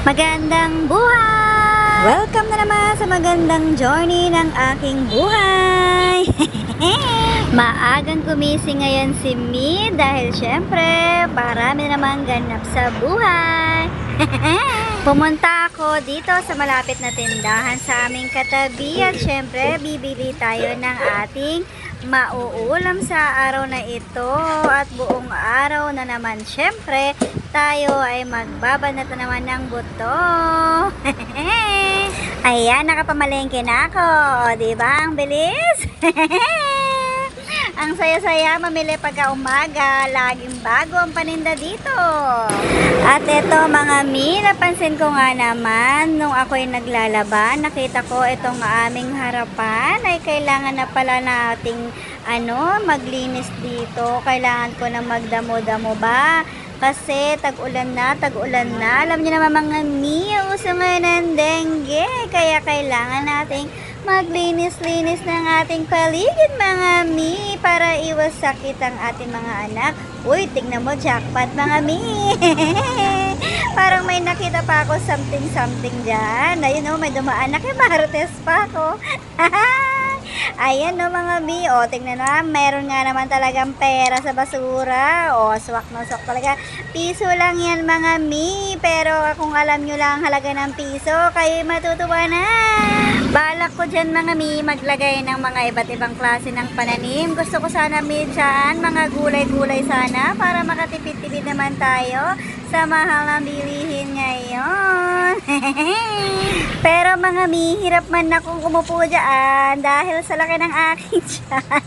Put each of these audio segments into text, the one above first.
Magandang buhay! Welcome na naman sa magandang journey ng aking buhay! Maagang gumising ngayon si Mi dahil syempre marami namang ganap sa buhay. Pumunta ako dito sa malapit na tindahan sa aming katabi at syempre bibili tayo ng ating mauulam sa araw na ito at buong araw na naman syempre tayo ay magbabanat na naman ng buto. Ayan, nakapamalengke na ako, diba? Ang bilis. Ang saya-saya mamili pagka umaga, laging bago ang paninda dito. At ito mga Mi, napansin ko nga naman nung ako'y naglalaban, nakita ko itong aming harapan ay kailangan na pala nating maglinis dito. Kailangan ko na magdamo-damo ba? Kasi tag-ulan na. Alam niyo naman mga Mi, uso ngayon ng dengue. Kaya kailangan nating maglinis-linis ng ating paligid mga Mi para iwas sakit ang ating mga anak. Uy, tignan mo, jackpot mga Mi. Parang may nakita pa ako something dyan. Ayun may dumaan na kay Marites pa ako. Ayan mga Mi, tingnan na, meron nga naman talagang pera sa basura. Swak na swak talaga. Piso lang yan mga Mi, pero kung alam nyo lang halaga ng piso, kayo matutuwa na. Balak ko dyan mga Mi, maglagay ng mga iba't ibang klase ng pananim. Gusto ko sana Mi dyan, mga gulay-gulay sana, para makatipid-tipid naman tayo sa mahal na bilihin ngayon. Pero mga Mi, hirap man akong umupo dyan dahil sa laki ng aking tiyan.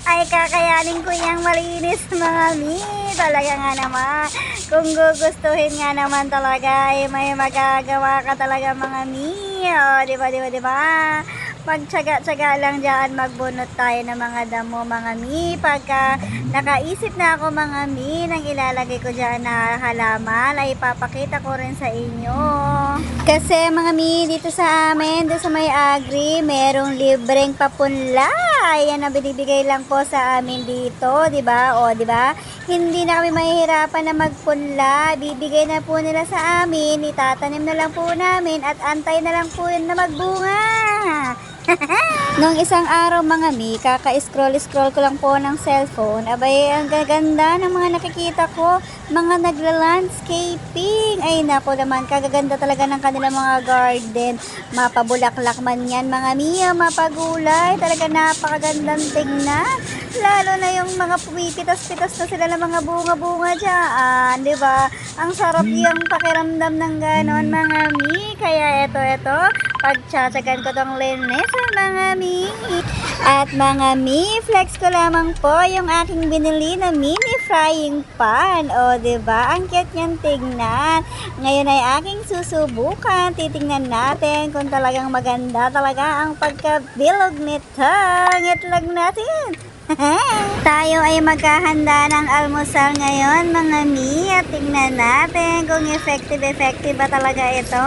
Ay kakayanin ko yung malinis mga Mi. Talaga nga naman, kung gugustuhin nga naman talaga ay may magagawa ka talaga mga Mi. Diba? Magtsaga-tsaga lang dyan, magbunot tayo ng mga damo mga Mi. Pagka nakaisip na ako mga Mi nang ilalagay ko dyan na halaman, ay ipapakita ko rin sa inyo. Kasi mga Mi, dito sa amin, doon sa may agri, merong libreng papunla. Ayan na binibigay lang po sa amin dito, diba? Diba? Hindi na kami mahihirapan na magpunla. Bibigay na po nila sa amin, itatanim na lang po namin at antay na lang po yun na magbunga. Nung isang araw mga Mi, kaka-scroll ko lang po ng cellphone. Abay, ang gaganda ng mga nakikita ko, mga nagla-landscaping. Ay nako naman, kagaganda talaga ng kanilang mga garden. Mapabulaklak man yan mga Mi, mapagulay. Talaga napakagandang tignan. Lalo na yung mga pumipitas-pitas na sila ng mga bunga-bunga dyan, diba? Ang sarap yung pakiramdam ng ganon mga Mi. Kaya ito, pagtsatsagan ko tong linis mga Mi. At mga Mi, flex ko lamang po yung aking binili na mini frying pan. Diba? Ang cute niyang tignan. Ngayon ay aking susubukan. Titingnan natin kung talagang maganda talaga ang pagkabilog nito. Itlog natin. Tayo ay maghahanda ng almusal ngayon mga Mi at tingnan natin kung effective ba talaga ito.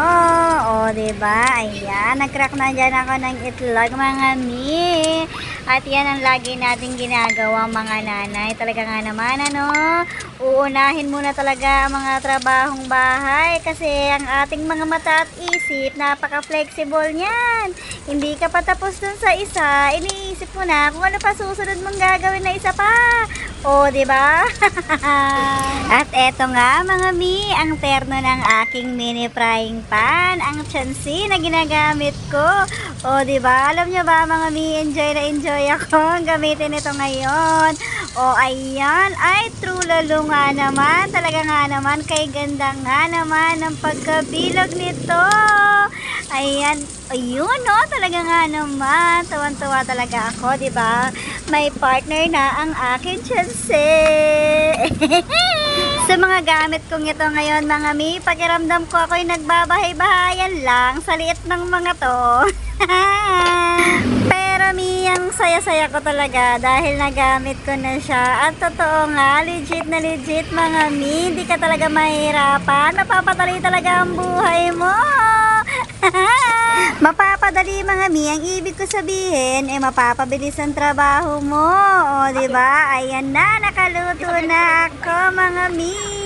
Diba? Ayan, nag-crack na dyan ako ng itlog mga Mi. At yan ang lagi natin ginagawa mga nanay. Talaga nga naman uunahin muna talaga ang mga trabahong bahay kasi ang ating mga mata at isip napaka-flexible niyan. Hindi ka pa tapos dun sa isa, iniisip mo na kung ano pa susunod mong gagawin na isa pa. Diba? At eto nga mga Mi, ang terno ng aking mini frying pan, ang chansi na ginagamit ko. Diba? Alam nyo ba mga Mi, enjoy ako gamitin ito ngayon. Ayan, ay true lalo nga naman. Talaga nga naman, kay ganda nga naman ang pagkabilog nito. Ayan, ayun talaga nga naman. Tawan-tuwa talaga ako, diba? May partner na ang aking chansi. Sa mga gamit kong ito ngayon mga Mi, pakiramdam ko ako'y nagbabahay-bahayan lang sa liit ng mga to. Pero Mi, ang saya-saya ko talaga dahil nagamit ko na siya. At totoo nga, legit na legit mga Mi, hindi ka talaga mahirapan. Mapapadali talaga ang buhay mo. Mapapadali mga Mi, ang ibig ko sabihin mapapabilis ang trabaho mo. Diba? Ayan na, nakaluto na ako mga Mi.